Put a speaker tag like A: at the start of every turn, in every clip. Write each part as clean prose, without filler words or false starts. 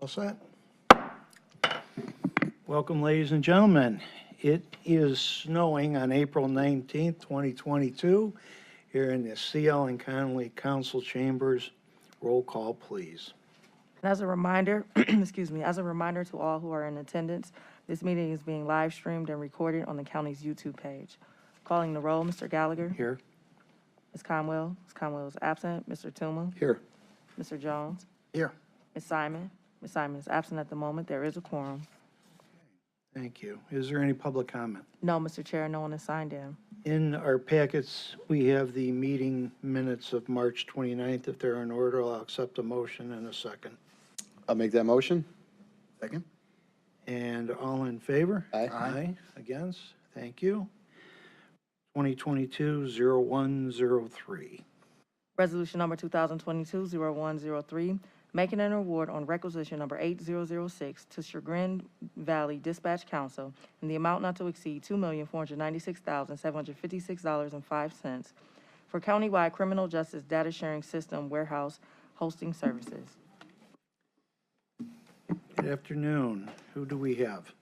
A: All set? Welcome, ladies and gentlemen. It is snowing on April 19th, 2022, here in the CL and Connolly Council Chambers. Roll call, please.
B: And as a reminder, as a reminder to all who are in attendance, this meeting is being live streamed and recorded on the county's YouTube page. Calling the roll, Mr. Gallagher.
A: Here.
B: Ms. Conwell. Ms. Conwell is absent. Mr. Tuma.
A: Here.
B: Mr. Jones.
A: Here.
B: Ms. Simon. Ms. Simon is absent at the moment. There is a quorum.
A: Thank you. Is there any public comment?
B: No, Mr. Chair, no one is signed in.
A: In our packets, we have the meeting minutes of March 29th. If they're in order, I'll accept a motion in a second.
C: I'll make that motion.
D: Second?
A: And all in favor?
C: Aye.
A: Aye. Against? Thank you. 2022-0103.
B: Resolution number 2022-0103, making an award on requisition number 8006 to Chagrin Valley Dispatch Council in the amount not to exceed $2,496,756.05 for countywide criminal justice data sharing system warehouse hosting services.
A: Good afternoon. Who do we have?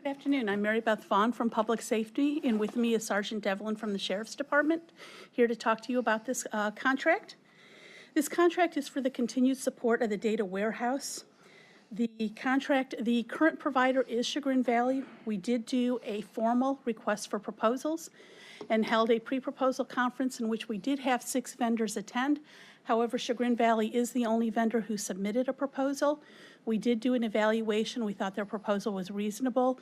E: Good afternoon. I'm Mary Beth Vaughn from Public Safety, and with me is Sergeant Devlin from the Sheriff's Department, here to talk to you about this contract. This contract is for the continued support of the data warehouse. The current provider is Chagrin Valley. We did do a formal request for proposals and held a pre-proposal conference in which we did have 6 vendors attend. However, Chagrin Valley is the only vendor who submitted a proposal. We did do an evaluation. We thought their proposal was reasonable.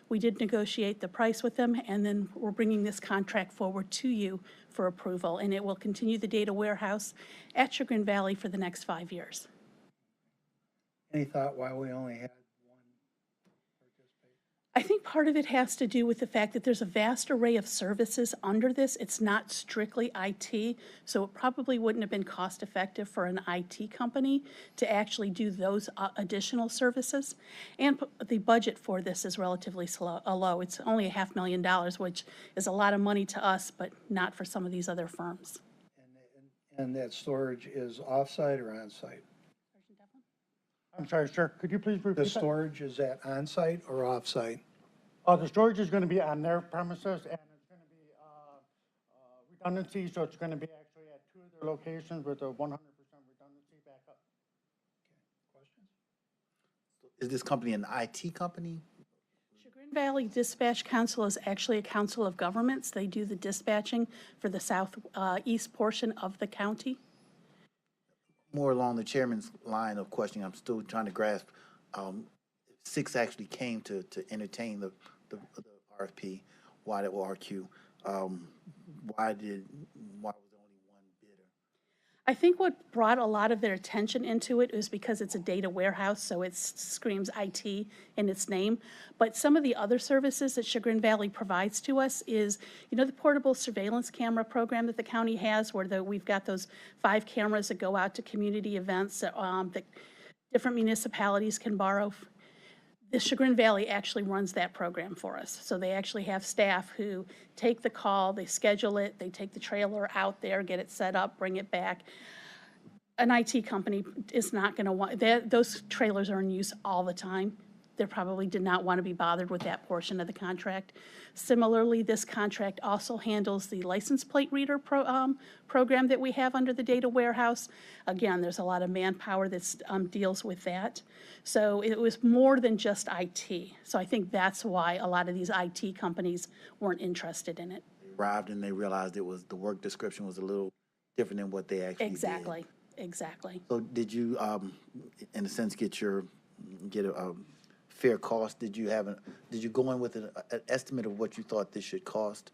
E: We did negotiate the price with them, and then we're bringing this contract forward to you for approval, and it will continue the data warehouse at Chagrin Valley for the next 5 years.
A: Any thought why we only had one participate?
E: I think part of it has to do with the fact that there's a vast array of services under this. It's not strictly IT, so it probably wouldn't have been cost effective for an IT company to actually do those additional services. And the budget for this is relatively low. It's only $500,000, which is a lot of money to us, but not for some of these other firms.
A: And that storage is off-site or on-site?
D: I'm sorry, sir, could you please repeat
A: The
D: that?
A: storage, is that on-site or off-site?
D: The storage is going to be on their premises, and it's going to be redundancy, so it's going to be actually at 2 of their locations with a 100% redundancy backup.
F: Is this company an IT company?
E: Chagrin Valley Dispatch Council is actually a council of governments. They do the dispatching for the southeast portion of the county.
F: More along the chairman's line of questioning, I'm still trying to grasp. 6 actually came to entertain the RFP. Why did RQ? Why was there only one bidder?
E: I think what brought a lot of their attention into it is because it's a data warehouse, so it screams IT in its name. But some of the other services that Chagrin Valley provides to us is, you know, the portable surveillance camera program that the county has, where we've got those 5 cameras that go out to community events that different municipalities can borrow. The Chagrin Valley actually runs that program for us. So they actually have staff who take the call, they schedule it, they take the trailer out there, get it set up, bring it back. An IT company is not going to want, those trailers are in use all the time. They probably did not want to be bothered with that portion of the contract. Similarly, this contract also handles the license plate reader program that we have under the data warehouse. Again, there's a lot of manpower that deals with that. So it was more than just IT. So I think that's why a lot of these IT companies weren't interested in it.
F: They arrived and they realized the work description was a little different than what they actually
E: Exactly,
F: did.
E: exactly.
F: So did you, in a sense, get a fair cost? Did you go in with an estimate of what you thought this should cost?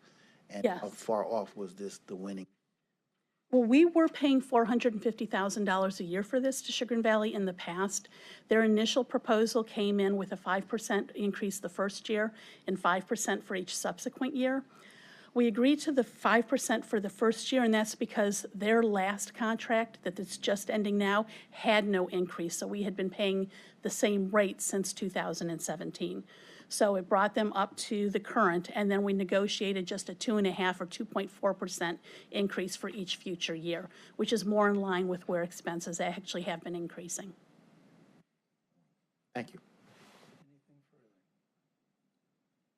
F: And
E: Yes.
F: how far off was the winning?
E: Well, we were paying $450,000 a year for this to Chagrin Valley in the past. Their initial proposal came in with a 5% increase the first year and 5% for each subsequent year. We agreed to the 5% for the first year, and that's because their last contract that's just ending now had no increase. So we had been paying the same rate since 2017. So it brought them up to the current, and then we negotiated just a 2.5% or 2.4% increase for each future year, which is more in line with where expenses actually have been increasing.
F: Thank you.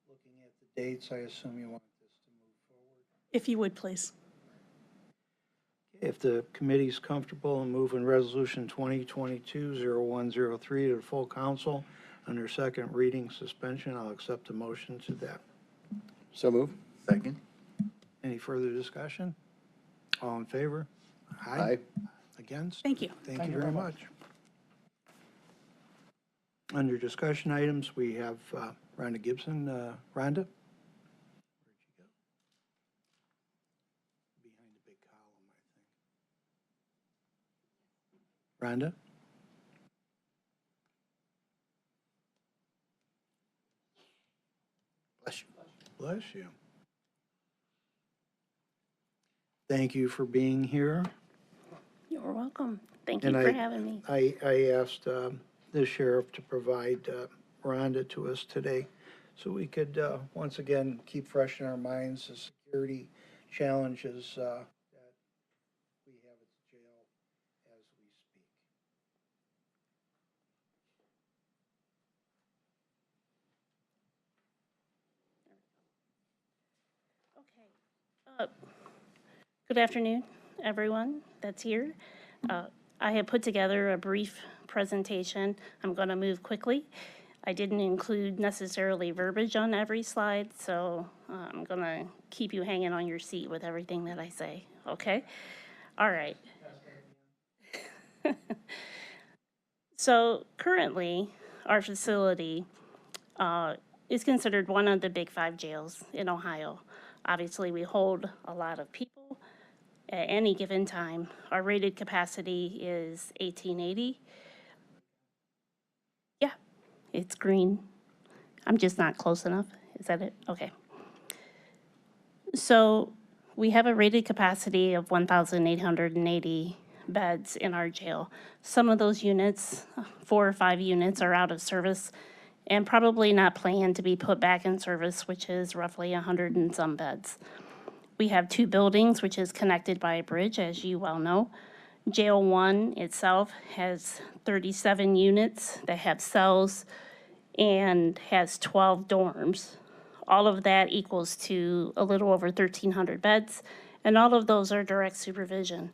A: Looking at the dates, I assume you want this to move forward.
E: If you would, please.
A: If the committee's comfortable in moving Resolution 2022-0103 to the full council under second reading suspension, I'll accept a motion to that.
C: So move.
F: Second.
A: Any further discussion? All in favor?
C: Aye.
A: Against?
E: Thank you.
A: Thank you very much. Under discussion items, we have Rhonda Gibson. Rhonda? Where'd you go? Behind the big column, I think. Rhonda?
F: Bless you.
A: Bless you. Thank you for being here.
G: You're welcome. Thank you
A: And
G: for having me.
A: I asked the sheriff to provide Rhonda to us today so we could, once again, keep fresh in our minds the security challenges that we have at the jail as we speak.
G: Good afternoon, everyone that's here. I have put together a brief presentation. I'm going to move quickly. I didn't include necessarily verbiage on every slide, so I'm going to keep you hanging on your seat with everything that I say, okay? All right. So currently, our facility is considered one of the big 5 jails in Ohio. Obviously, we hold a lot of people at any given time. Our rated capacity is 1880. Yeah, it's green. I'm just not close enough. Is that it? Okay. So we have a rated capacity of 1,880 beds in our jail. Some of those units, 4 or 5 units, are out of service and probably not planned to be put back in service, which is roughly 100 and some beds. We have 2 buildings, which is connected by a bridge, as you well know. Jail 1 itself has 37 units that have cells and has 12 dorms. All of that equals to a little over 1,300 beds, and all of those are direct supervision.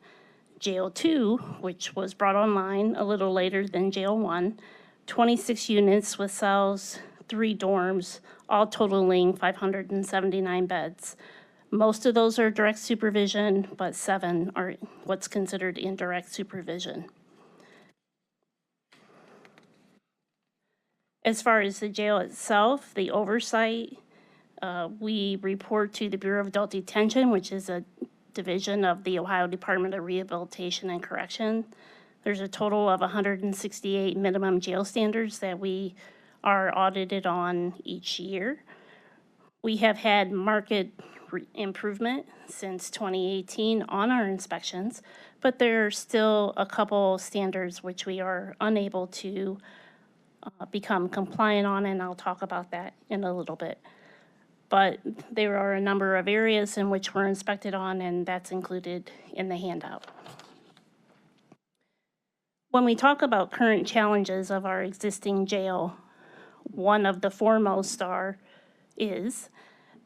G: Jail 2, which was brought online a little later than Jail 1, 26 units with cells, 3 dorms, all totaling 579 beds. Most of those are direct supervision, but 7 are what's considered indirect supervision. As far as the jail itself, the oversight, we report to the Bureau of Adult Detention, which is a division of the Ohio Department of Rehabilitation and Correction. There's a total of 168 minimum jail standards that we are audited on each year. We have had market improvement since 2018 on our inspections, but there are still a couple standards which we are unable to become compliant on, and I'll talk about that in a little bit. But there are a number of areas in which we're inspected on, and that's included in the handout. When we talk about current challenges of our existing jail, one of the foremost is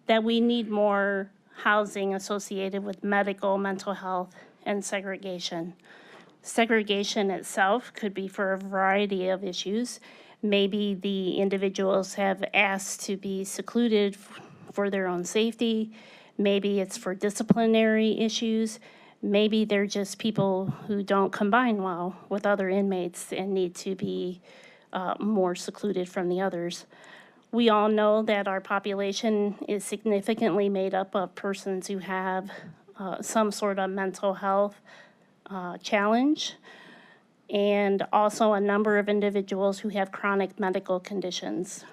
G: that we need more housing associated with medical, mental health, and segregation. Segregation itself could be for a variety of issues. Maybe the individuals have asked to be secluded for their own safety. Maybe it's for disciplinary issues. Maybe they're just people who don't combine well with other inmates and need to be more secluded from the others. We all know that our population is significantly made up of persons who have some sort of mental health challenge, and also a number of individuals who have chronic medical conditions.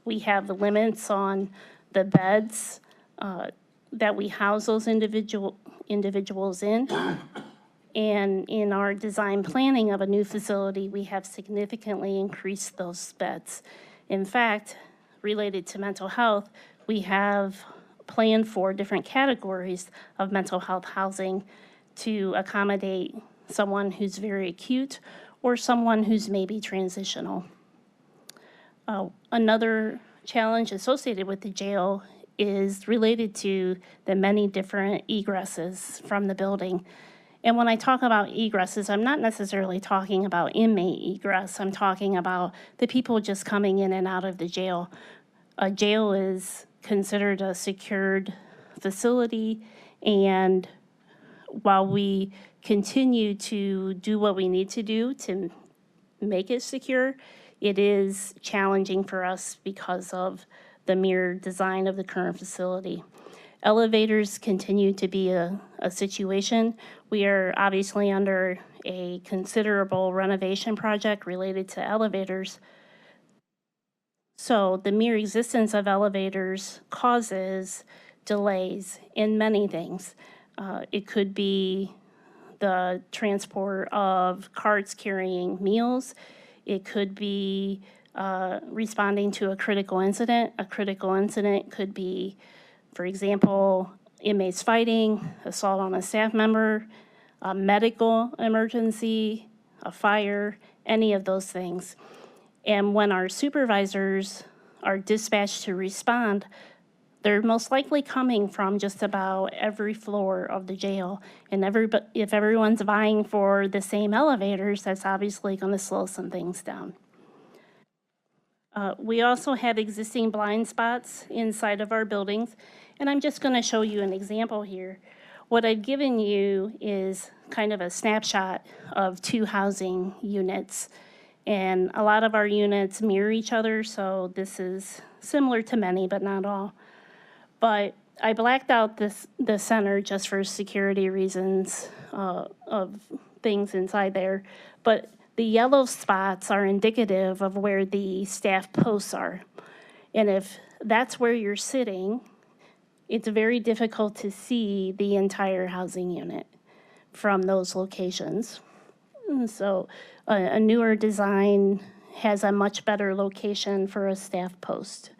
G: We have limits on the beds that we house those individuals in. And in our design planning of a new facility, we have significantly increased those beds. In fact, related to mental health, we have planned for different categories of mental health housing to accommodate someone who's very acute or someone who's maybe transitional. Another challenge associated with the jail is related to the many different egresses from the building. And when I talk about egresses, I'm not necessarily talking about inmate egress. I'm talking about the people just coming in and out of the jail. A jail is considered a secured facility, and while we continue to do what we need to do to make it secure, it is challenging for us because of the mere design of the current facility. Elevators continue to be a situation. We are obviously under a considerable renovation project related to elevators. So the mere existence of elevators causes delays in many things. It could be the transport of carts carrying meals. It could be responding to a critical incident. A critical incident could be, for example, inmates fighting, assault on a staff member, a medical emergency, a fire, any of those things. And when our supervisors are dispatched to respond, they're most likely coming from just about every floor of the jail. And if everyone's vying for the same elevators, that's obviously going to slow some things down. We also have existing blind spots inside of our buildings, and I'm just going to show you an example here. What I've given you is kind of a snapshot of 2 housing units, and a lot of our units mirror each other, so this is similar to many, but not all. But I blacked out the center just for security reasons of things inside there, but the yellow spots are indicative of where the staff posts are. And if that's where you're sitting, it's very difficult to see the entire housing unit from those locations. And so a newer design has a much better location for a staff post.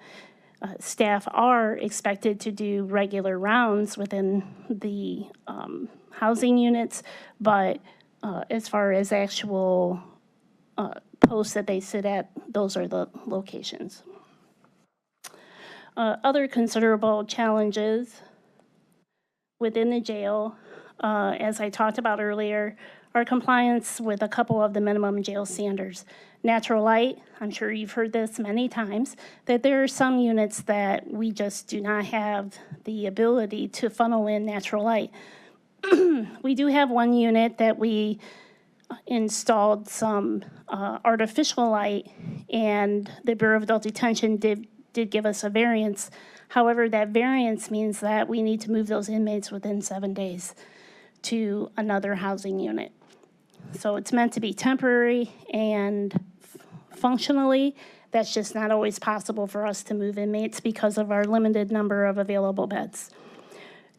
G: Staff are expected to do regular rounds within the housing units, but as far as actual posts that they sit at, those are the locations. Other considerable challenges within the jail, as I talked about earlier, are compliance with a couple of the minimum jail standards. Natural light, I'm sure you've heard this many times, that there are some units that we just do not have the ability to funnel in natural light. We do have one unit that we installed some artificial light, and the Bureau of Adult Detention did give us a variance. However, that variance means that we need to move those inmates within 7 days to another housing unit. So it's meant to be temporary, and functionally, that's just not always possible for us to move inmates because of our limited number of available beds.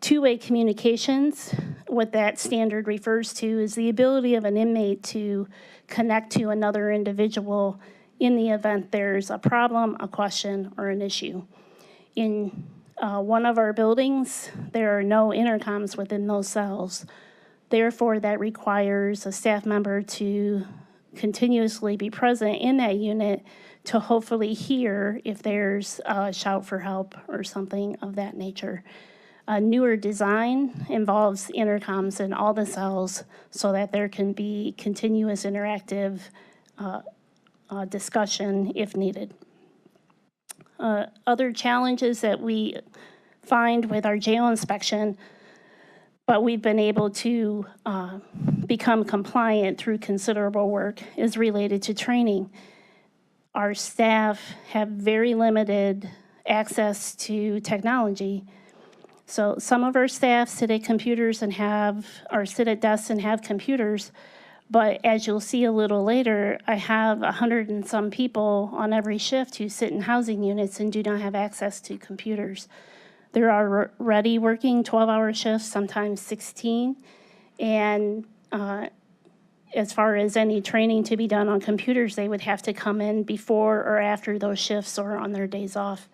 G: Two-way communications, what that standard refers to is the ability of an inmate to connect to another individual in the event there's a problem, a question, or an issue. In one of our buildings, there are no intercoms within those cells. Therefore, that requires a staff member to continuously be present in that unit to hopefully hear if there's a shout for help or something of that nature. A newer design involves intercoms in all the cells so that there can be continuous interactive discussion if needed. Other challenges that we find with our jail inspection, but we've been able to become compliant through considerable work, is related to training. Our staff have very limited access to technology. So some of our staff sit at computers and sit at desks and have computers, but as you'll see a little later, I have 100 and some people on every shift who sit in housing units and do not have access to computers. There are already working 12-hour shifts, sometimes 16, and as far as any training to be done on computers, they would have to come in before or after those shifts or on their days off.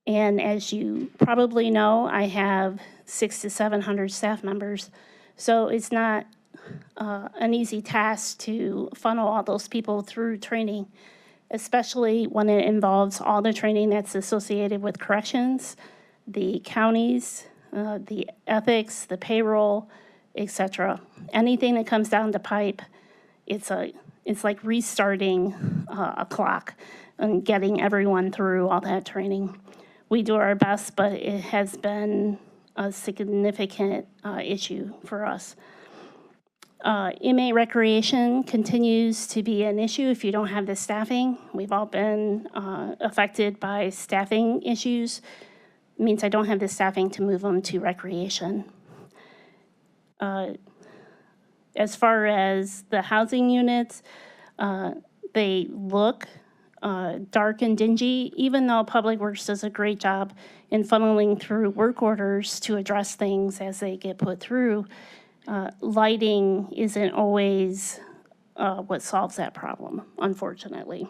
G: And as you probably know, I have 600 to 700 staff members, so it's not an easy task to funnel all those people through training. especially when it involves all the training that's associated with corrections, the counties, the ethics, the payroll, etc. Anything that comes down the pipe, it's like restarting a clock and getting everyone through all that training. We do our best, but it has been a significant issue for us. Inmate recreation continues to be an issue if you don't have the staffing. We've all been affected by staffing issues. It means I don't have the staffing to move them to recreation. As far as the housing units, they look dark and dingy, even though Public Works does a great job in funneling through work orders to address things as they get put through. Lighting isn't always what solves that problem, unfortunately.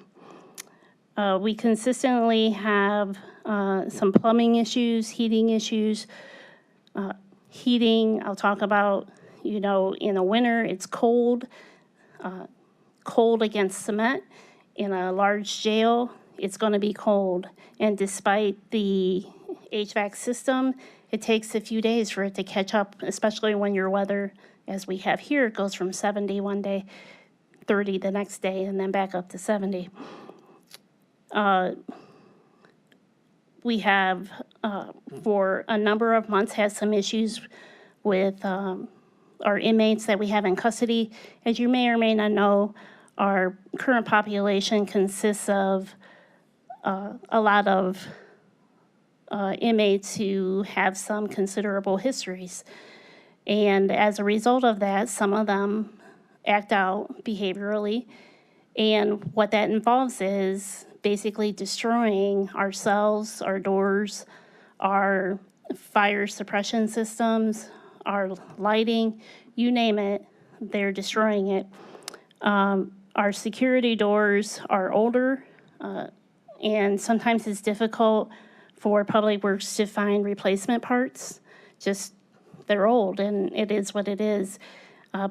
G: We consistently have some plumbing issues, heating issues. Heating, I'll talk about, in the winter, it's cold, cold against cement. In a large jail, it's going to be cold. And despite the HVAC system, it takes a few days for it to catch up, especially when your weather, as we have here, goes from 70 one day, 30 the next day, and then back up to 70. We have, for a number of months, had some issues with our inmates that we have in custody. As you may or may not know, our current population consists of a lot of inmates who have some considerable histories. And as a result of that, some of them act out behaviorally. And what that involves is basically destroying our cells, our doors, our fire suppression systems, our lighting, you name it, they're destroying it. Our security doors are older, and sometimes it's difficult for Public Works to find replacement parts. Just, they're old, and it is what it is.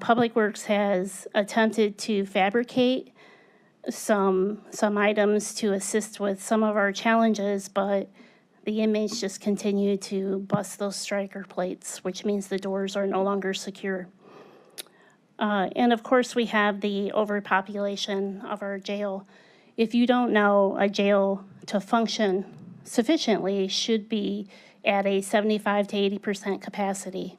G: Public Works has attempted to fabricate some items to assist with some of our challenges, but the inmates just continue to bust those striker plates, which means the doors are no longer secure. And of course, we have the overpopulation of our jail. If you don't know, a jail to function sufficiently should be at a 75 to 80% capacity.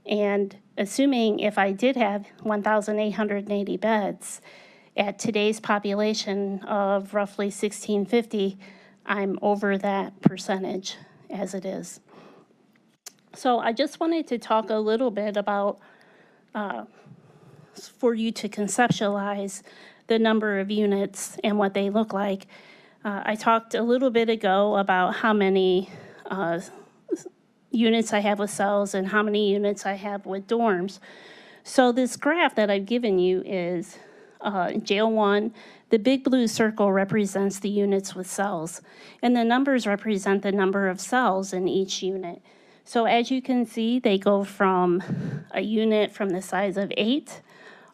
G: And assuming if I did have 1,880 beds, at today's population of roughly 1,650, I'm over that percentage as it is. So I just wanted to talk a little bit about, for you to conceptualize the number of units and what they look like. I talked a little bit ago about how many units I have with cells and how many units I have with dorms. So this graph that I've given you is Jail 1. The big blue circle represents the units with cells, and the numbers represent the number of cells in each unit. So as you can see, they go from a unit from the size of 8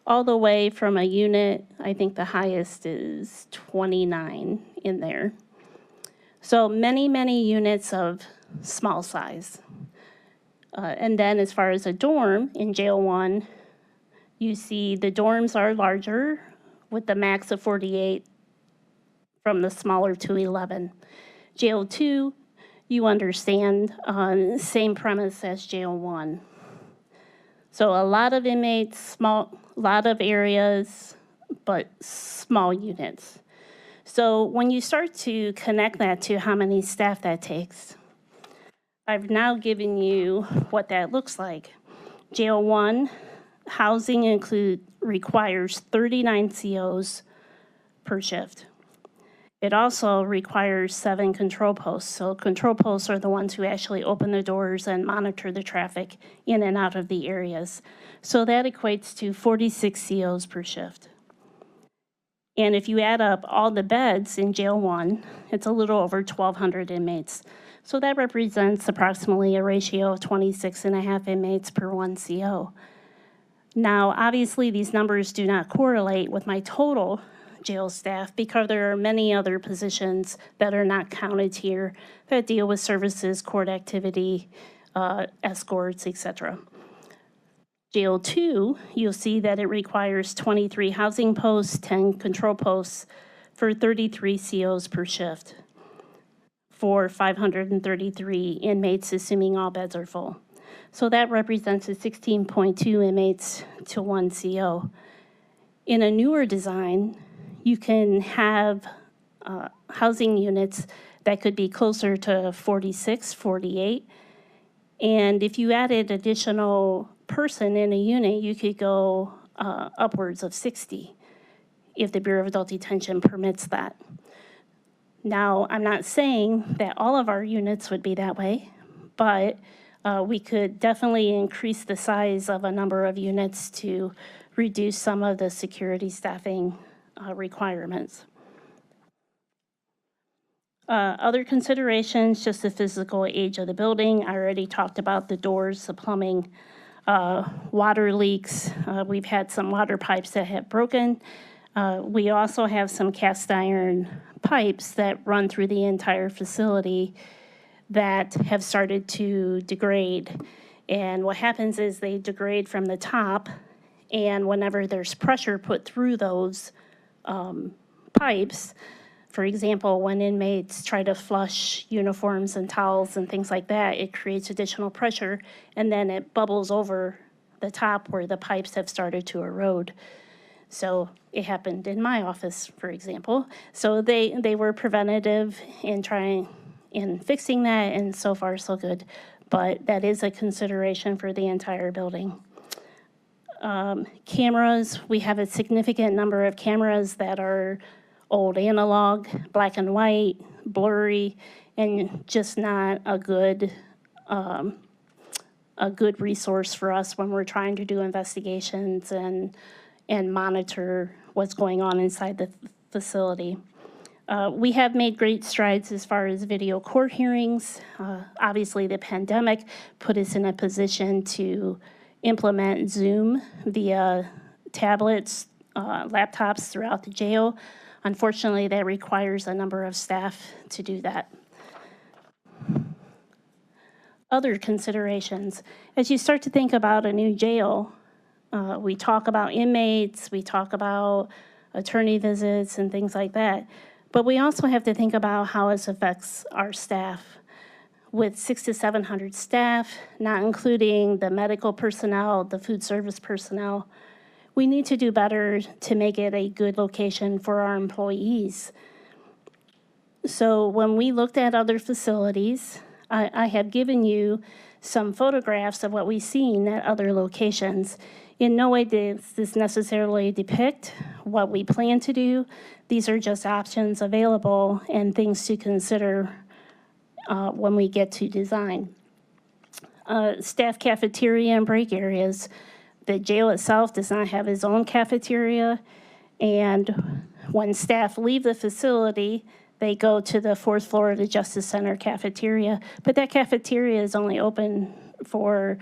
G: all the way from a unit, I think the highest is 29 in there. So many, many units of small size. And then as far as a dorm, in Jail 1, you see the dorms are larger with the max of 48 from the smaller to 11. Jail 2, you understand, same premise as Jail 1. So a lot of inmates, a lot of areas, but small units. So when you start to connect that to how many staff that takes, I've now given you what that looks like. Jail 1, housing requires 39 COs per shift. It also requires 7 control posts. So control posts are the ones who actually open the doors and monitor the traffic in and out of the areas. So that equates to 46 COs per shift. And if you add up all the beds in Jail 1, it's a little over 1,200 inmates. So that represents approximately a ratio of 26.5 inmates per 1 CO. Now, obviously, these numbers do not correlate with my total jail staff because there are many other positions that are not counted here that deal with services, court activity, escorts, etc. Jail 2, you'll see that it requires 23 housing posts, 10 control posts for 33 COs per shift for 533 inmates, assuming all beds are full. So that represents a 16.2 inmates to 1 CO. In a newer design, you can have housing units that could be closer to 46, 48. And if you added additional person in a unit, you could go upwards of 60 if the Bureau of Adult Detention permits that. Now, I'm not saying that all of our units would be that way, but we could definitely increase the size of a number of units to reduce some of the security staffing requirements. Other considerations, just the physical age of the building. I already talked about the doors, the plumbing, water leaks. We've had some water pipes that have broken. We also have some cast iron pipes that run through the entire facility that have started to degrade. And what happens is they degrade from the top, and whenever there's pressure put through those pipes, for example, when inmates try to flush uniforms and towels and things like that, it creates additional pressure, and then it bubbles over the top where the pipes have started to erode. So it happened in my office, for example. So they were preventative in trying in fixing that, and so far so good. But that is a consideration for the entire building. Cameras, we have a significant number of cameras that are old analog, black and white, blurry, and just not a good resource for us when we're trying to do investigations and monitor what's going on inside the facility. We have made great strides as far as video court hearings. Obviously, the pandemic put us in a position to implement Zoom via tablets, laptops throughout the jail. Unfortunately, that requires a number of staff to do that. Other considerations. As you start to think about a new jail, we talk about inmates, we talk about attorney visits and things like that. But we also have to think about how it affects our staff. With 600 to 700 staff, not including the medical personnel, the food service personnel, we need to do better to make it a good location for our employees. So when we looked at other facilities, I have given you some photographs of what we've seen at other locations. In no way does this necessarily depict what we plan to do. These are just options available and things to consider when we get to design. Staff cafeteria and break areas. The jail itself does not have its own cafeteria, and when staff leave the facility, they go to the 4th floor of the Justice Center cafeteria, but that cafeteria is only open for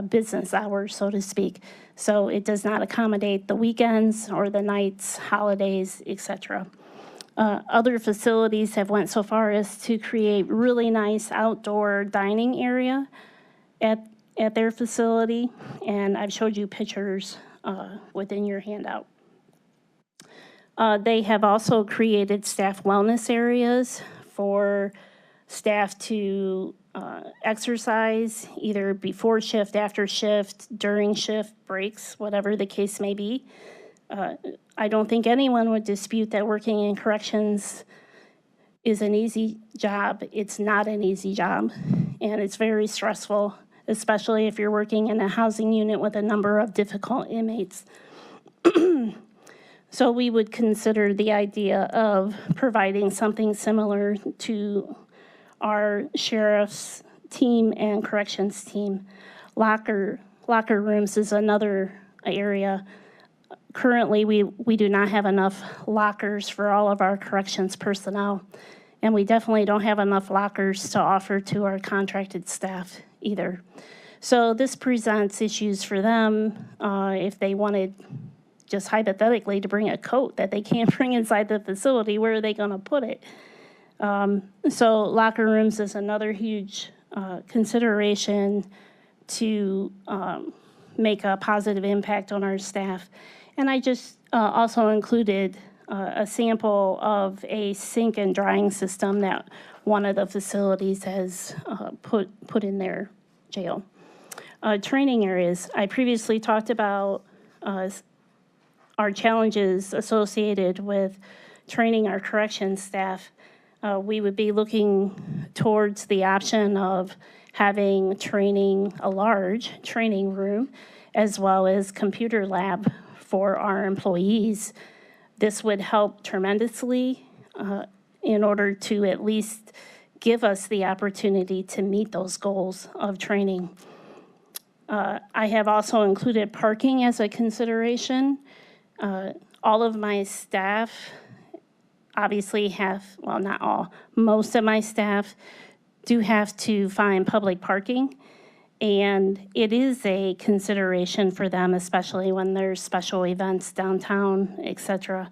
G: business hours, so to speak. So it does not accommodate the weekends or the nights, holidays, etc. Other facilities have went so far as to create really nice outdoor dining area at their facility, and I've showed you pictures within your handout. They have also created staff wellness areas for staff to exercise either before shift, after shift, during shift breaks, whatever the case may be. I don't think anyone would dispute that working in corrections is an easy job. It's not an easy job, and it's very stressful, especially if you're working in a housing unit with a number of difficult inmates. So we would consider the idea of providing something similar to our sheriff's team and corrections team. Locker rooms is another area. Currently, we do not have enough lockers for all of our corrections personnel, and we definitely don't have enough lockers to offer to our contracted staff either. So this presents issues for them if they wanted just hypothetically, to bring a coat that they can't bring inside the facility, where are they going to put it? So locker rooms is another huge consideration to make a positive impact on our staff. And I just also included a sample of a sink and drying system that one of the facilities has put in their jail. Training areas, I previously talked about our challenges associated with training our corrections staff. We would be looking towards the option of having a large training room, as well as computer lab for our employees. This would help tremendously in order to at least give us the opportunity to meet those goals of training. I have also included parking as a consideration. All of my staff obviously well, not all, most of my staff do have to find public parking. And it is a consideration for them, especially when there's special events downtown, et cetera.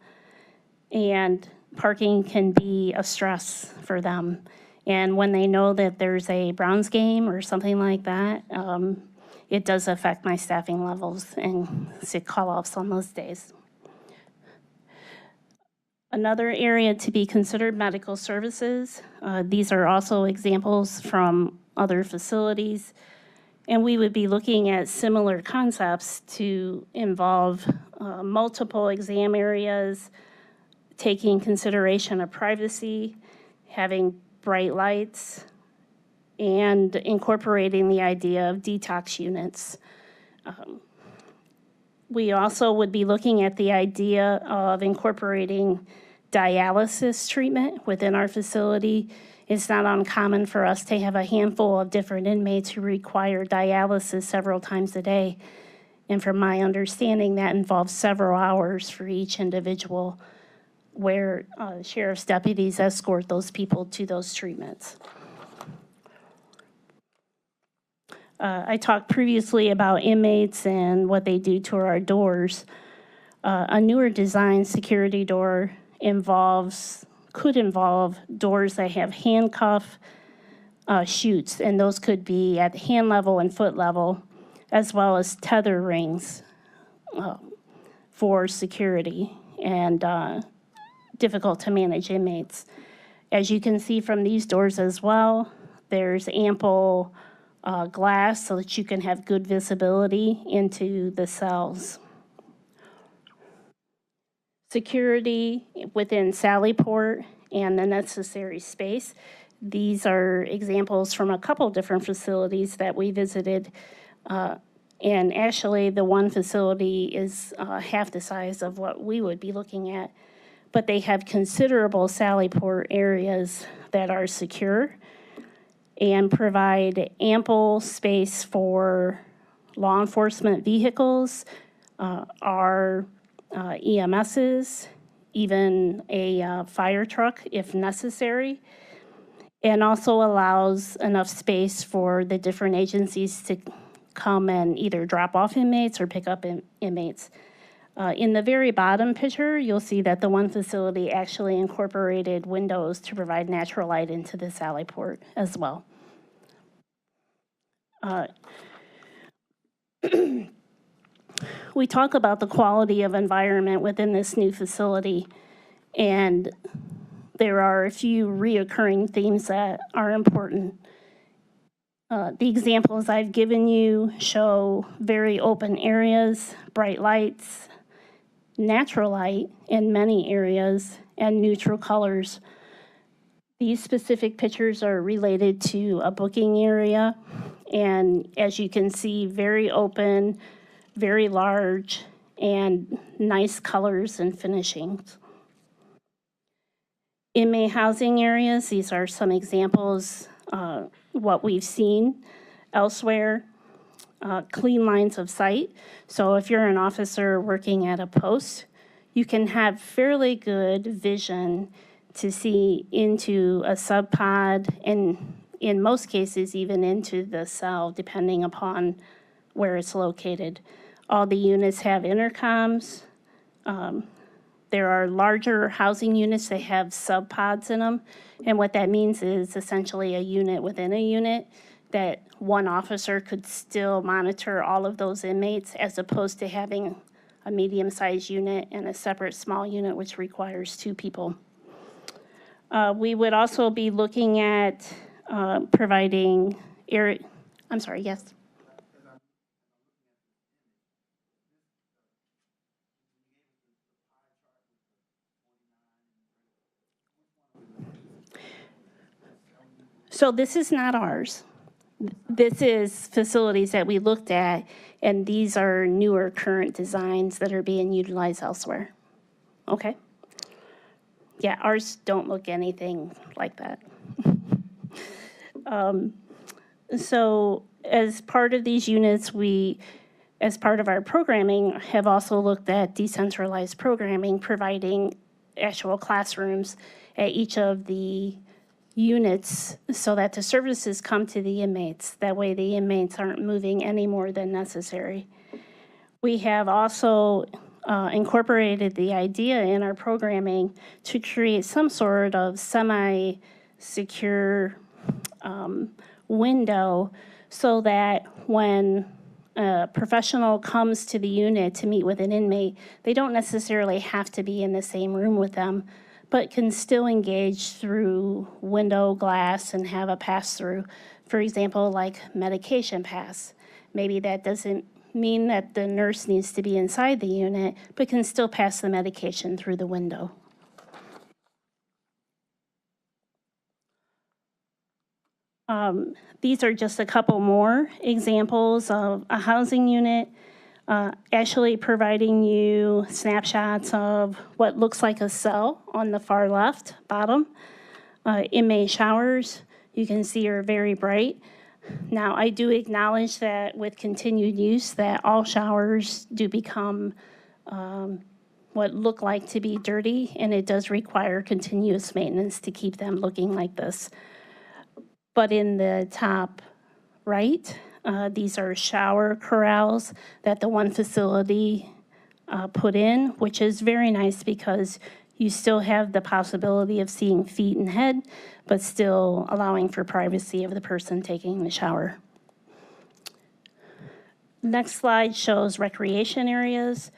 G: And parking can be a stress for them. And when they know that there's a Browns game or something like that, it does affect my staffing levels and sick call-offs on those days. Another area to be considered, medical services. These are also examples from other facilities. And we would be looking at similar concepts to involve multiple exam areas, taking consideration of privacy, having bright lights, and incorporating the idea of detox units. We also would be looking at the idea of incorporating dialysis treatment within our facility. It's not uncommon for us to have a handful of different inmates who require dialysis several times a day. And from my understanding, that involves several hours for each individual, where sheriff's deputies escort those people to those treatments. I talked previously about inmates and what they do to our doors. A newer design security door could involve doors that have handcuff chutes, and those could be at hand level and foot level, as well as tether rings for security and difficult to manage inmates. As you can see from these doors as well, there's ample glass so that you can have good visibility into the cells. Security within Sallyport and the necessary space. These are examples from a couple different facilities that we visited. And actually, the one facility is half the size of what we would be looking at. But they have considerable Sallyport areas that are secure and provide ample space for law enforcement vehicles, our EMSs, even a fire truck if necessary, and also allows enough space for the different agencies to come and either drop off inmates or pick up inmates. In the very bottom picture, you'll see that the one facility actually incorporated windows to provide natural light into the Sallyport as well. We talk about the quality of environment within this new facility, and there are a few reoccurring themes that are important. The examples I've given you show very open areas, bright lights, natural light in many areas, and neutral colors. These specific pictures are related to a booking area, and as you can see, very open, very large, and nice colors and finishings. Inmate housing areas, these are some examples, what we've seen elsewhere. Clean lines of sight. So if you're an officer working at a post, you can have fairly good vision to see into a sub-pod, and in most cases, even into the cell, depending upon where it's located. All the units have intercoms. There are larger housing units that have subpods in them. And what that means is essentially a unit within a unit that one officer could still monitor all of those inmates as opposed to having a medium-sized unit and a separate small unit, which requires 2 people. We would also be looking at providing I'm sorry, yes. So this is not ours. This is facilities that we looked at, and these are newer current designs that are being utilized elsewhere. Okay? Yeah, ours don't look anything like that. So as part of these units, we, as part of our programming, have also looked at decentralized programming, providing actual classrooms at each of the units so that the services come to the inmates. That way the inmates aren't moving any more than necessary. We have also incorporated the idea in our programming to create some sort of semi-secure window so that when a professional comes to the unit to meet with an inmate, they don't necessarily have to be in the same room with them, but can still engage through window glass and have a pass-through. For example, like medication pass. Maybe that doesn't mean that the nurse needs to be inside the unit, but can still pass the medication through the window. These are just a couple more examples of a housing unit actually providing you snapshots of what looks like a cell on the far left bottom. Inmate showers, you can see, are very bright. Now, I do acknowledge that with continued use that all showers do become what look like to be dirty, and it does require continuous maintenance to keep them looking like this. But in the top right, these are shower corrals that the one facility put in, which is very nice because you still have the possibility of seeing feet and head, but still allowing for privacy of the person taking the shower. Next slide shows recreation areas.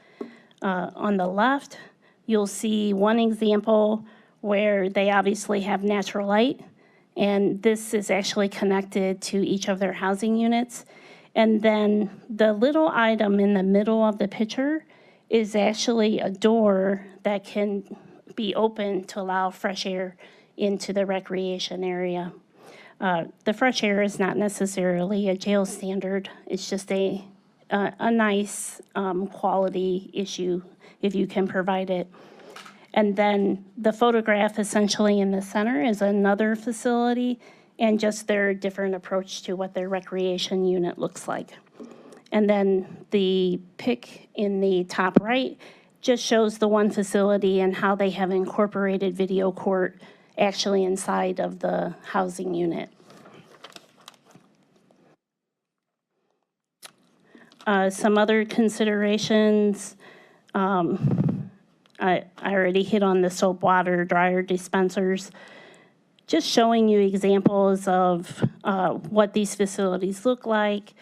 G: On the left, you'll see one example where they obviously have natural light, and this is actually connected to each of their housing units. And then the little item in the middle of the picture is actually a door that can be open to allow fresh air into the recreation area. The fresh air is not necessarily a jail standard. It's just a nice quality issue if you can provide it. And then the photograph essentially in the center is another facility and just their different approach to what their recreation unit looks like. And then the pic in the top right just shows the one facility and how they have incorporated video court actually inside of the housing unit. Some other considerations, I already hit on the soap water dryer dispensers. Just showing you examples of what these facilities look like.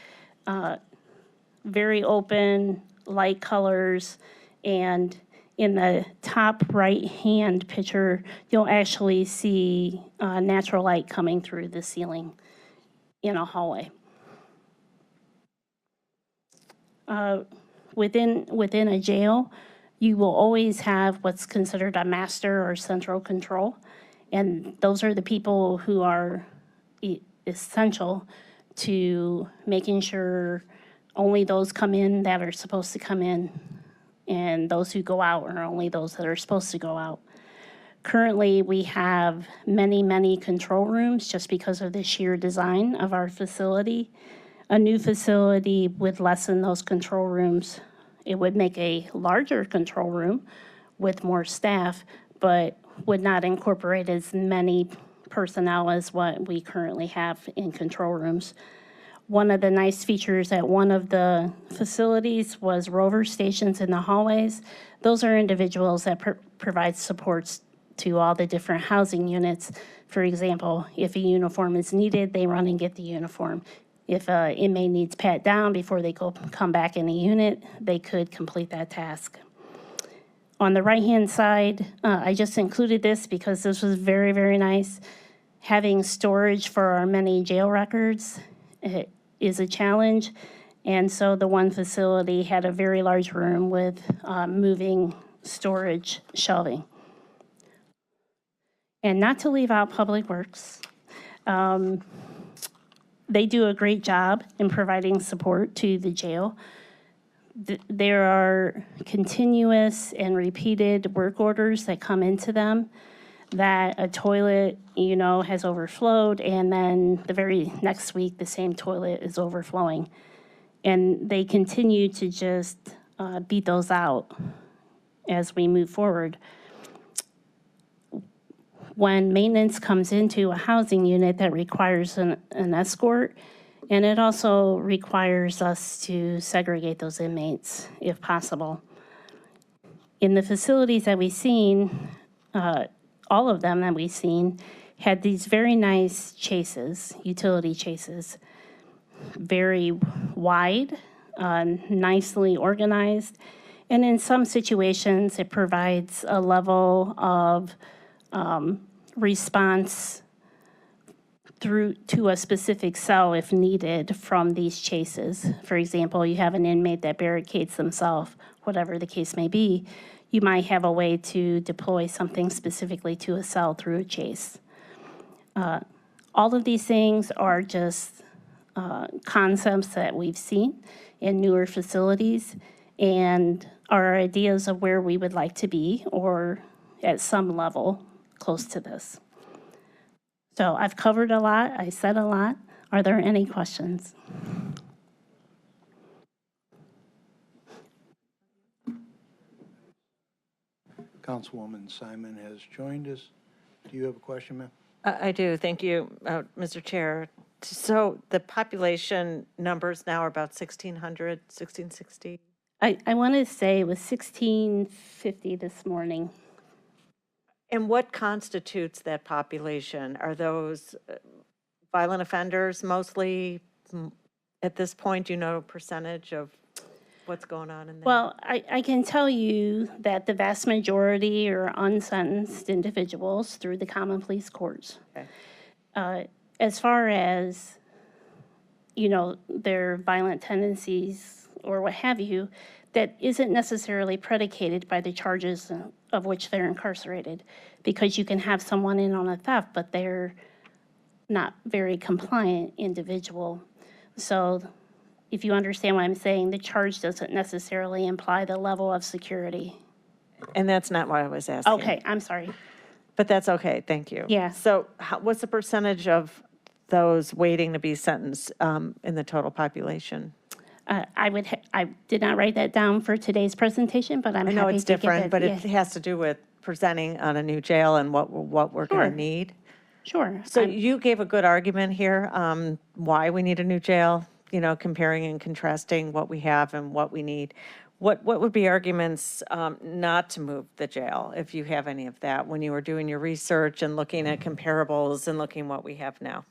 G: Very open, light colors, and in the top right-hand picture, you'll actually see natural light coming through the ceiling in a hallway. Within a jail, you will always have what's considered a master or central control, and those are the people who are essential to making sure only those come in that are supposed to come in, and those who go out are only those that are supposed to go out. Currently, we have many, many control rooms just because of the sheer design of our facility. A new facility would lessen those control rooms. It would make a larger control room with more staff, but would not incorporate as many personnel as what we currently have in control rooms. One of the nice features at one of the facilities was rover stations in the hallways. Those are individuals that provide supports to all the different housing units. For example, if a uniform is needed, they run and get the uniform. If an inmate needs pat down before they come back in the unit, they could complete that task. On the right-hand side, I just included this because this was very, very nice. Having storage for our many jail records is a challenge. And so the one facility had a very large room with moving storage shelving. And not to leave out Public Works, they do a great job in providing support to the jail. There are continuous and repeated work orders that come into them that a toilet, has overflowed, and then the very next week, the same toilet is overflowing. And they continue to just beat those out as we move forward. When maintenance comes into a housing unit that requires an escort, and it also requires us to segregate those inmates if possible. In the facilities that we've seen, all of them that we've seen had these very nice chases, utility chases, very wide, nicely organized, and in some situations it provides a level of response through to a specific cell if needed from these chases. For example, you have an inmate that barricades themselves, whatever the case may be, you might have a way to deploy something specifically to a cell through a chase. All of these things are just concepts that we've seen in newer facilities and are ideas of where we would like to be or at some level close to this. So I've covered a lot, I said a lot. Are there any questions?
A: Councilwoman Simon has joined us. Do you have a question, ma'am?
H: I do, thank you, Mr. Chair. So the population numbers now are about 1,600, 1,660?
G: I want to say it was 1650 this morning.
H: And what constitutes that population? Are those violent offenders mostly at this point? Do you know a percentage of what's going on in there?
G: Well, I can tell you that the vast majority are unsentenced individuals through the common police courts.
H: Okay.
G: As far as, their violent tendencies or what have you, that isn't necessarily predicated by the charges of which they're incarcerated, because you can have someone in on a theft, but they're not very compliant individual. So if you understand what I'm saying, the charge doesn't necessarily imply the level of security.
H: And that's not what I was asking.
G: Okay, I'm sorry.
H: But that's okay, thank you.
G: Yeah.
H: So what's the percentage of those waiting to be sentenced in the total population?
G: I did not write that down for today's presentation, but I'm
H: I
G: happy
H: know
G: to
H: it's
G: get
H: different,
G: that.
H: but
G: Yeah.
H: it has to do with presenting on a new jail and what we're going
G: Sure.
H: to need.
G: Sure.
H: So you gave a good argument here, why we need a new jail, comparing and contrasting what we have and what we need. What would be arguments not to move the jail, if you have any of that, when you were doing your research and looking at comparables and looking what we have now?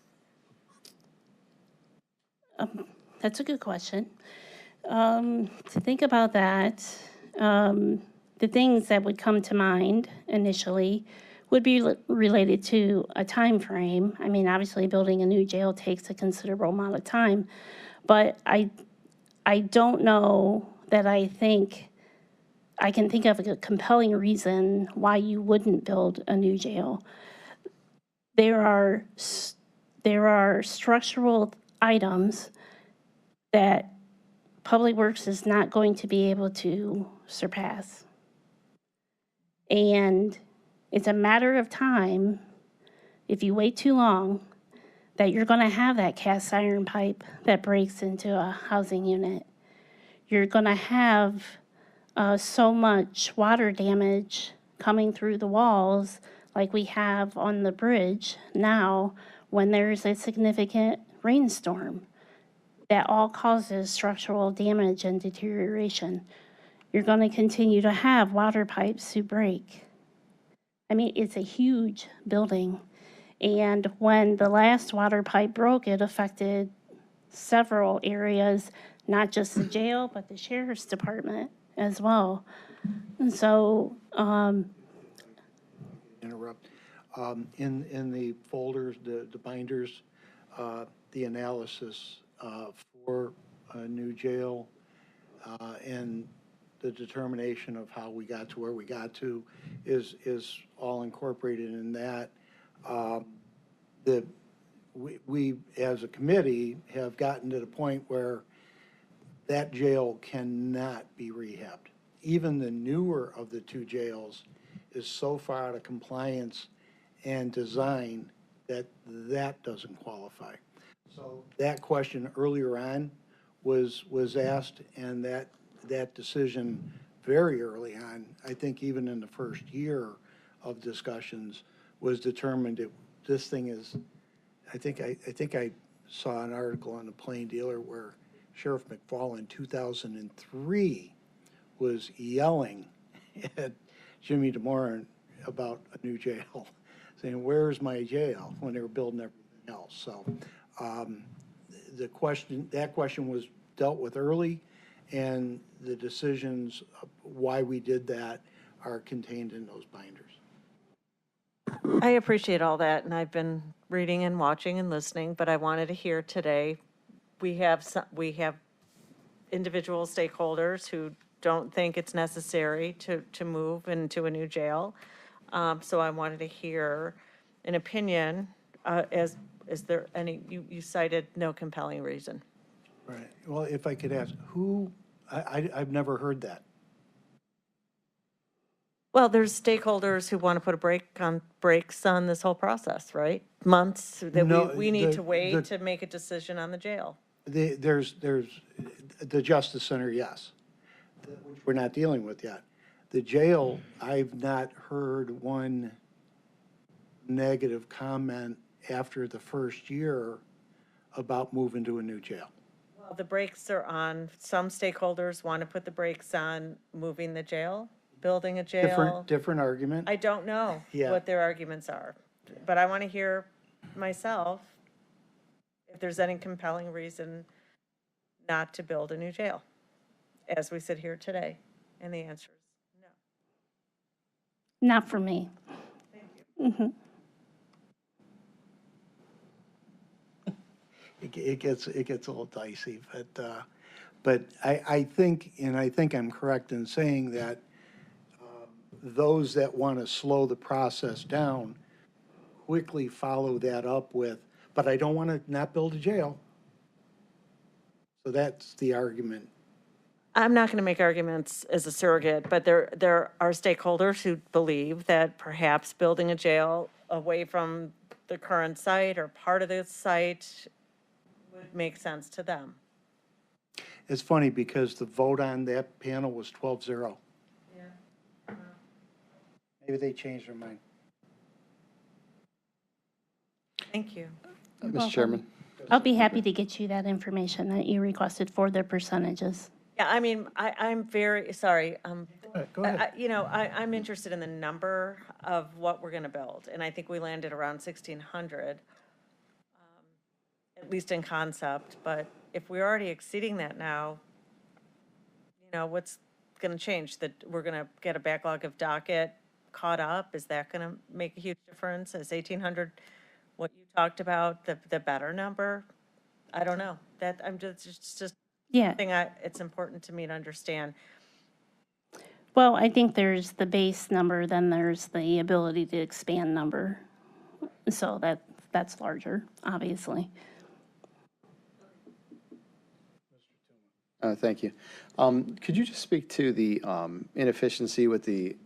G: That's a good question. To think about that, the things that would come to mind initially would be related to a time frame. I mean, obviously, building a new jail takes a considerable amount of time, but I don't know that I can think of a compelling reason why you wouldn't build a new jail. There are structural items that Public Works is not going to be able to surpass. And it's a matter of time, if you wait too long, that you're going to have that cast iron pipe that breaks into a housing unit. You're going to have so much water damage coming through the walls like we have on the bridge now when there's a significant rainstorm. that all causes structural damage and deterioration. You're going to continue to have water pipes who break. I mean, it's a huge building. And when the last water pipe broke, it affected several areas, not just the jail, but the sheriff's department as well. And so,
A: Interrupt. In the folders, the binders, the analysis for a new jail and the determination of how we got to where we got to is all incorporated in that. We, as a committee, have gotten to the point where that jail cannot be rehabbed. Even the newer of the two jails is so far out of compliance and design that that doesn't qualify. So that question earlier on was asked, and that decision very early on, I think even in the first year of discussions, was determined that this thing is, I think I saw an article on the Plain Dealer where Sheriff McFall in 2003 was yelling at Jimmy DeMoran about a new jail, saying, "Where's my jail?" when they were building everything else. So that question was dealt with early, and the decisions of why we did that are contained in those binders.
H: I appreciate all that, and I've been reading and watching and listening, but I wanted to hear today, we have individual stakeholders who don't think it's necessary to move into a new jail. So I wanted to hear an opinion, is there any, you cited no compelling reason.
A: Right. Well, if I could ask, I've never heard that.
H: Well, there's stakeholders who want to put brakes on this whole process, right? Months that
A: No,
H: we need
A: the-
H: to wait to make a decision on the jail.
A: There's the Justice Center, yes, which we're not dealing with yet. The jail, I've not heard one negative comment after the first year about moving to a new jail.
H: Well, the brakes are on. Some stakeholders want to put the brakes on moving the jail, building a jail.
A: Different argument.
H: I don't know
A: Yeah.
H: what their arguments are, but I want to hear myself if there's any compelling reason not to build a new jail as we sit here today. And the answer is no.
G: not for me.
A: It gets a little dicey, but I think, and I think I'm correct in saying that those that want to slow the process down quickly follow that up with, but I don't want to not build a jail. So that's the argument.
H: I'm not going to make arguments as a surrogate, but there are stakeholders who believe that perhaps building a jail away from the current site or part of the site would make sense to them.
A: It's funny because the vote on that panel was 12-0.
H: Yeah.
A: Maybe they changed their mind.
H: Thank you.
C: Mr. Chairman.
G: I'll be happy to get you that information that you requested for the percentages.
H: Yeah, I mean, I'm very, sorry.
A: Go ahead.
H: I'm interested in the number of what we're going to build, and I think we landed around 1,600, at least in concept, but if we're already exceeding that now, what's going to change? That we're going to get a backlog of docket caught up? Is that going to make a huge difference? Is 1,800 what you talked about, the better number? I don't know. That, I'm just
G: Yeah,
H: it's important to me to understand.
G: well, I think there's the base number, then there's the ability to expand number. So that's larger, obviously.
C: Thank you. Could you just speak to the inefficiency with the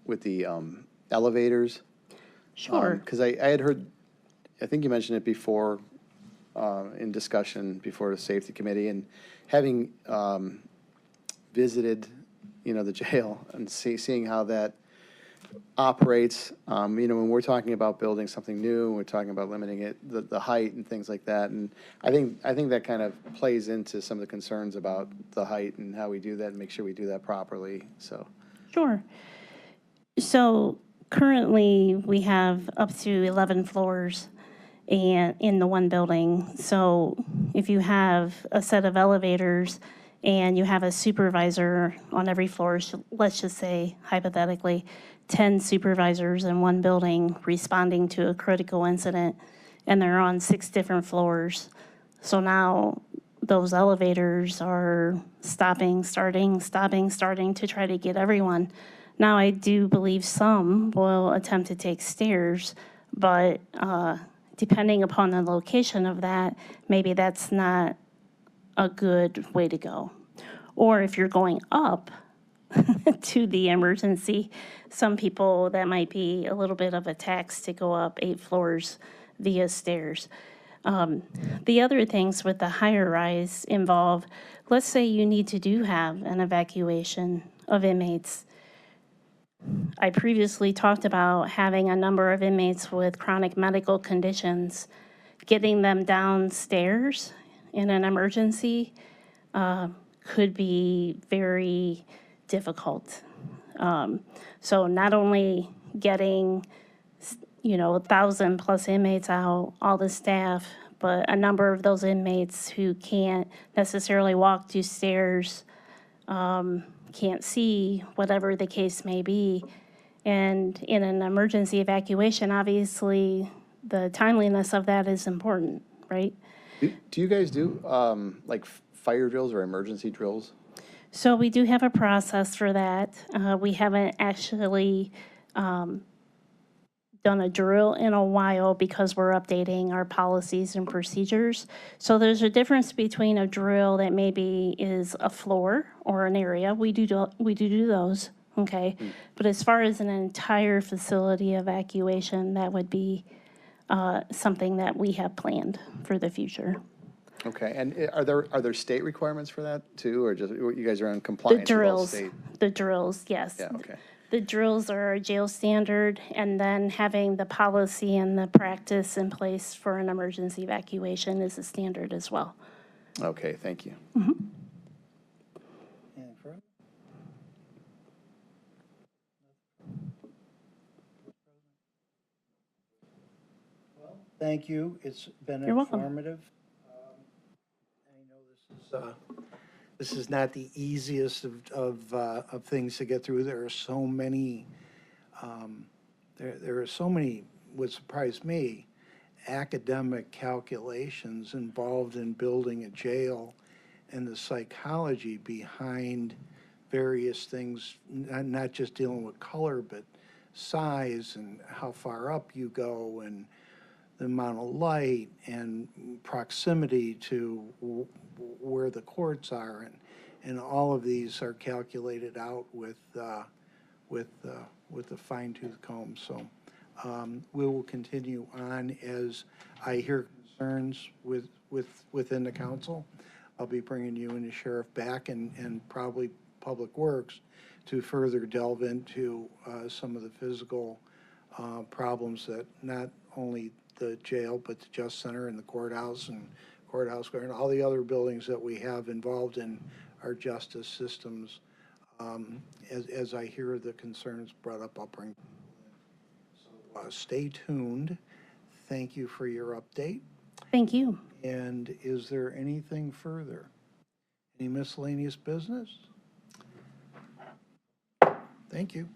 C: elevators?
G: Sure.
C: Because I had heard, I think you mentioned it before in discussion before the safety committee, and having visited, the jail and seeing how that operates. When we're talking about building something new, we're talking about limiting it, the height and things like that. And I think that kind of plays into some of the concerns about the height and how we do that and make sure we do that properly, so.
G: Sure. So currently, we have up to 11 floors and in the one building. So if you have a set of elevators and you have a supervisor on every floor, let's just say hypothetically, 10 supervisors in one building responding to a critical incident, and they're on 6 different floors. So now those elevators are stopping, starting to try to get everyone. Now, I do believe some will attempt to take stairs, but depending upon the location of that, maybe that's not a good way to go. Or if you're going up to the emergency, some people, that might be a little bit of a tax to go up 8 floors via stairs. The other things with the higher rise involve, let's say you need to have an evacuation of inmates. I previously talked about having a number of inmates with chronic medical conditions. Getting them downstairs in an emergency could be very difficult. So not only getting 1,000 plus inmates out, all the staff, but a number of those inmates who can't necessarily walk 2 stairs, can't see, whatever the case may be. And in an emergency evacuation, obviously, the timeliness of that is important, right?
C: Do you guys do like fire drills or emergency drills?
G: So we do have a process for that. We haven't actually done a drill in a while because we're updating our policies and procedures. So there's a difference between a drill that maybe is a floor or an area. We do those, okay? But as far as an entire facility evacuation, that would be something that we have planned for the future.
C: Okay, and are there state requirements for that too, or just you guys are in compliance with all state?
G: The drills, yes.
C: Yeah, okay.
G: The drills are a jail standard, and then having the policy and the practice in place for an emergency evacuation is a standard as well.
C: Okay, thank you.
A: Any further? Well, thank you. It's been
G: You're welcome.
A: informative. I know this is not the easiest of things to get through. There are so many, there are so many, what surprised me, academic calculations involved in building a jail and the psychology behind various things, not just dealing with color, but size and how far up you go and the amount of light and proximity to where the courts are, and all of these are calculated out with a fine-tooth comb. So we will continue on as I hear concerns within the council. I'll be bringing you and the sheriff back and probably Public Works to further delve into some of the physical problems that not only the jail, but the Justice Center and the courthouse and courthouse square and all the other buildings that we have involved in our justice systems. As I hear the concerns brought up, I'll bring them in. So stay tuned. Thank you for your update.
G: Thank you.
A: And is there anything further? Any miscellaneous business? Thank you.